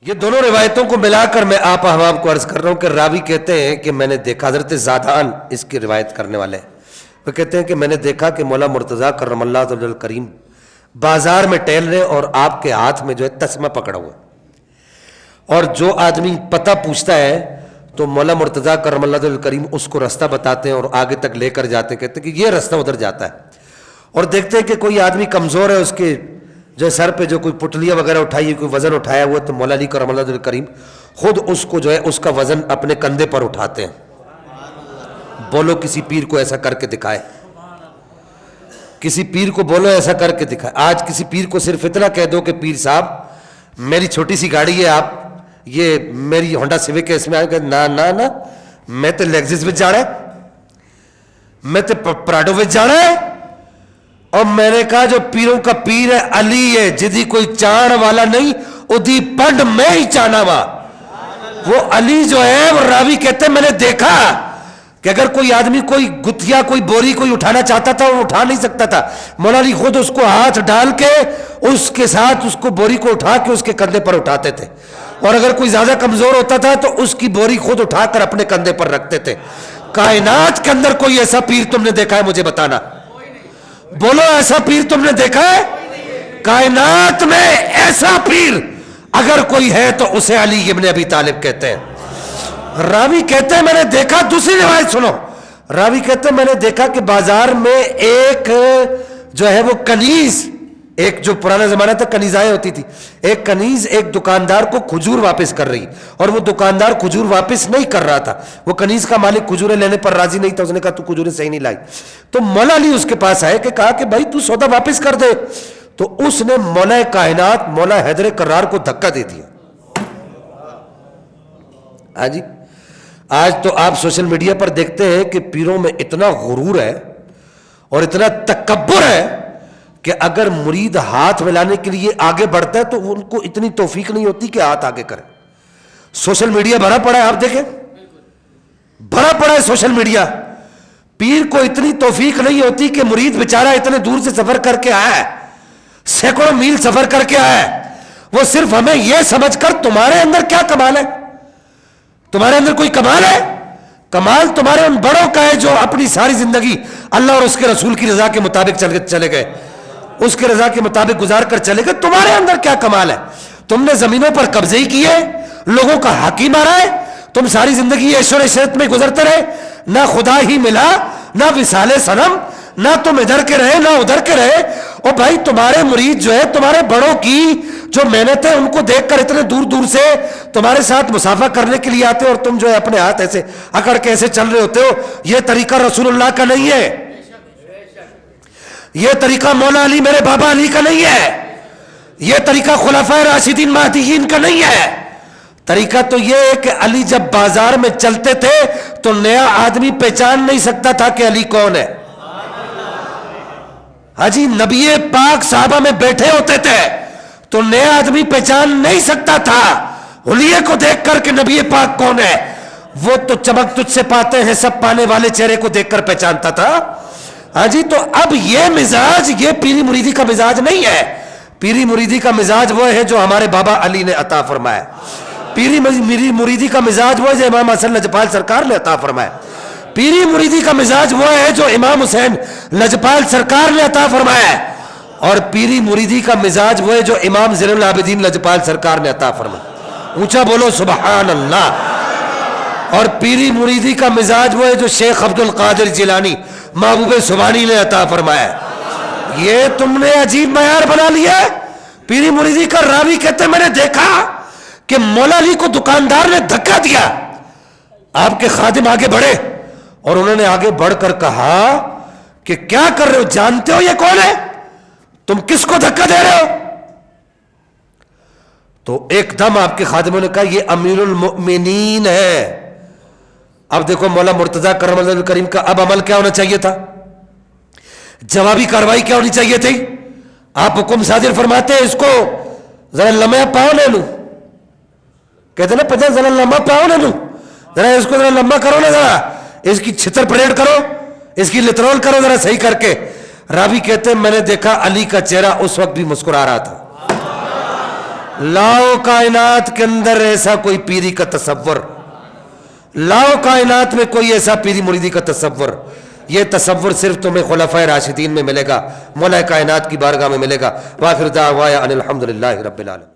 یہ دونوں روایتوں کو ملا کر میں آپ احباب کو عرض کر رہا ہوں کہ راوی کہتے ہیں کہ میں نے دیکھا، حضرت زادان اس کی روایت کرنے والے ہیں، وہ کہتے ہیں کہ میں نے دیکھا کہ مولا مرتضیٰ کرم اللہ وجہ الکریم بازار میں ٹہل رہے اور آپ کے ہاتھ میں جو ہے تسمہ پکڑا ہوا، اور جو آدمی پتہ پوچھتا ہے تو مولا مرتضیٰ کرم اللہ وجہ الکریم اس کو رستہ بتاتے ہیں اور آگے تک لے کر جاتے ہیں، کہتے ہیں کہ یہ رستہ ادھر جاتا ہے، اور دیکھتے ہیں کہ کوئی آدمی کمزور ہے، اس کے جو سر پہ جو کوئی پٹلیاں وغیرہ اٹھائی ہے، کوئی وزن اٹھایا ہوا، تو مولا علی کرم اللہ وجہ الکریم خود اس کو جو ہے اس کا وزن اپنے کندھے پر اٹھاتے ہیں۔ بولو کسی پیر کو ایسا کر کے دکھائے، کسی پیر کو بولو ایسا کر کے دکھائے۔ آج کسی پیر کو صرف اتنا کہہ دو کہ پیر صاحب میری چھوٹی سی گاڑی ہے، آپ یہ میری ہونڈا سیوک ہے، اس میں آئے گا، نہ نہ نہ میں تو لیگزس وچ جانا ہے، میں تو پراڈو وچ جانا ہے۔ اور میں نے کہا جو پیروں کا پیر ہے علی ہے، جدی کوئی چان والا نہیں ادھی پنڈ میں ہی چانا وا۔ وہ علی جو ہے وہ راوی کہتے ہیں میں نے دیکھا کہ اگر کوئی آدمی کوئی گتھیا کوئی بوری کوئی اٹھانا چاہتا تھا وہ اٹھا نہیں سکتا تھا، مولا علی خود اس کو ہاتھ ڈال کے اس کے ساتھ اس کو بوری کو اٹھا کے اس کے کندھے پر اٹھاتے تھے، اور اگر کوئی زیادہ کمزور ہوتا تھا تو اس کی بوری خود اٹھا کر اپنے کندھے پر رکھتے تھے۔ کائنات کے اندر کوئی ایسا پیر تم نے دیکھا ہے؟ مجھے بتانا، بولو ایسا پیر تم نے دیکھا ہے؟ کائنات میں ایسا پیر اگر کوئی ہے تو اسے علی ابن ابی طالب کہتے ہیں۔ راوی کہتے ہیں میں نے دیکھا، دوسری روایت سنو، راوی کہتے ہیں میں نے دیکھا کہ بازار میں ایک جو ہے وہ کنیز، ایک جو پرانا زمانہ تھا کنیزائیں ہوتی تھی، ایک کنیز ایک دکاندار کو کھجور واپس کر رہی، اور وہ دکاندار کھجور واپس نہیں کر رہا تھا، وہ کنیز کا مالک کھجوریں لینے پر راضی نہیں تھا، اس نے کہا تو کھجوریں صحیح نہیں لائی، تو مولا علی اس کے پاس آئے کہ کہا کہ بھائی تو سودا واپس کر دے، تو اس نے مولا کائنات مولا حیدر کرار کو دھکا دے دیا۔ ہاں جی، آج تو آپ سوشل میڈیا پر دیکھتے ہیں کہ پیروں میں اتنا غرور ہے اور اتنا تکبر ہے کہ اگر مرید ہاتھ ملانے کے لیے آگے بڑھتا ہے تو ان کو اتنی توفیق نہیں ہوتی کہ ہاتھ آگے کرے۔ سوشل میڈیا بھرا پڑا ہے، آپ دیکھیں بھرا پڑا ہے سوشل میڈیا، پیر کو اتنی توفیق نہیں ہوتی کہ مرید بیچارہ اتنے دور سے سفر کر کے آیا ہے، سینکڑوں میل سفر کر کے آیا ہے، وہ صرف ہمیں یہ سمجھ کر تمہارے اندر کیا کمال ہے، تمہارے اندر کوئی کمال ہے؟ کمال تمہارے ان بڑوں کا ہے جو اپنی ساری زندگی اللہ اور اس کے رسول کی رضا کے مطابق چلے گئے، اس کے رضا کے مطابق گزار کر چلے گئے۔ تمہارے اندر کیا کمال ہے؟ تم نے زمینوں پر قبضے ہی کیے، لوگوں کا حق ہی مارا ہے، تم ساری زندگی عیش و عشرت میں گزرتے رہے، نہ خدا ہی ملا، نہ وصال صنم، نہ تم ادھر کے رہے نہ ادھر کے رہے۔ اور بھائی تمہارے مرید جو ہے تمہارے بڑوں کی جو محنت ہے ان کو دیکھ کر اتنے دور دور سے تمہارے ساتھ مسافہ کرنے کے لیے آتے، اور تم جو ہے اپنے ہاتھ ایسے اکڑ کے ایسے چل رہے ہوتے ہو۔ یہ طریقہ رسول اللہ کا نہیں ہے، یہ طریقہ مولا علی میرے بابا علی کا نہیں ہے، یہ طریقہ خلفائے راشدین مہدیین کا نہیں ہے۔ طریقہ تو یہ ہے کہ علی جب بازار میں چلتے تھے تو نیا آدمی پہچان نہیں سکتا تھا کہ علی کون ہے۔ ہاں جی، نبی پاک صحابہ میں بیٹھے ہوتے تھے تو نیا آدمی پہچان نہیں سکتا تھا حلیے کو دیکھ کر کہ نبی پاک کون ہے، وہ تو چمک تجھ سے پاتے ہیں سب پانے والے چہرے کو دیکھ کر پہچانتا تھا۔ ہاں جی، تو اب یہ مزاج یہ پیری مریدی کا مزاج نہیں ہے، پیری مریدی کا مزاج وہ ہے جو ہمارے بابا علی نے عطا فرمایا، پیری مریدی کا مزاج وہ ہے جو امام حسن لجپال سرکار نے عطا فرمایا، پیری مریدی کا مزاج وہ ہے جو امام حسین لجپال سرکار نے عطا فرمایا ہے، اور پیری مریدی کا مزاج وہ ہے جو امام زین العابدین لجپال سرکار نے عطا فرمایا۔ اونچا بولو سبحان اللہ۔ اور پیری مریدی کا مزاج وہ ہے جو شیخ عبد القادر جیلانی محبوب سبحانی نے عطا فرمایا ہے۔ یہ تم نے عجیب معیار بنا لیا ہے۔ پیری مریدی کا راوی کہتے ہیں میں نے دیکھا کہ مولا علی کو دکاندار نے دھکا دیا، آپ کے خادم آگے بڑھے اور انہوں نے آگے بڑھ کر کہا کہ کیا کر رہے ہو، جانتے ہو یہ کون ہے، تم کس کو دھکا دے رہے ہو؟ تو ایک دم آپ کے خادموں نے کہا یہ امیر المؤمنین ہے۔ اب دیکھو مولا مرتضیٰ کرم اللہ الکریم کا اب عمل کیا ہونا چاہیے تھا، جوابی کاروائی کیا ہونی چاہیے تھی؟ آپ حکم صادر فرماتے ہیں اس کو ذرا لمحہ پاؤ لے لوں، کہتے نا پتہ ذرا لمحہ پاؤ لے لوں، ذرا اس کو ذرا لمحہ کرو نا، ذرا اس کی چھتر پریڈ کرو، اس کی لترول کرو ذرا صحیح کر کے۔ راوی کہتے ہیں میں نے دیکھا علی کا چہرہ اس وقت بھی مسکرا رہا تھا، لاؤ کائنات کے اندر ایسا کوئی پیری کا تصور، لاؤ کائنات میں کوئی ایسا پیری مریدی کا تصور، یہ تصور صرف تمہیں خلفائے راشدین میں ملے گا، مولا کائنات کی بارگاہ میں ملے گا۔ وآخر دعوایا ان الحمدللہ رب العالمین۔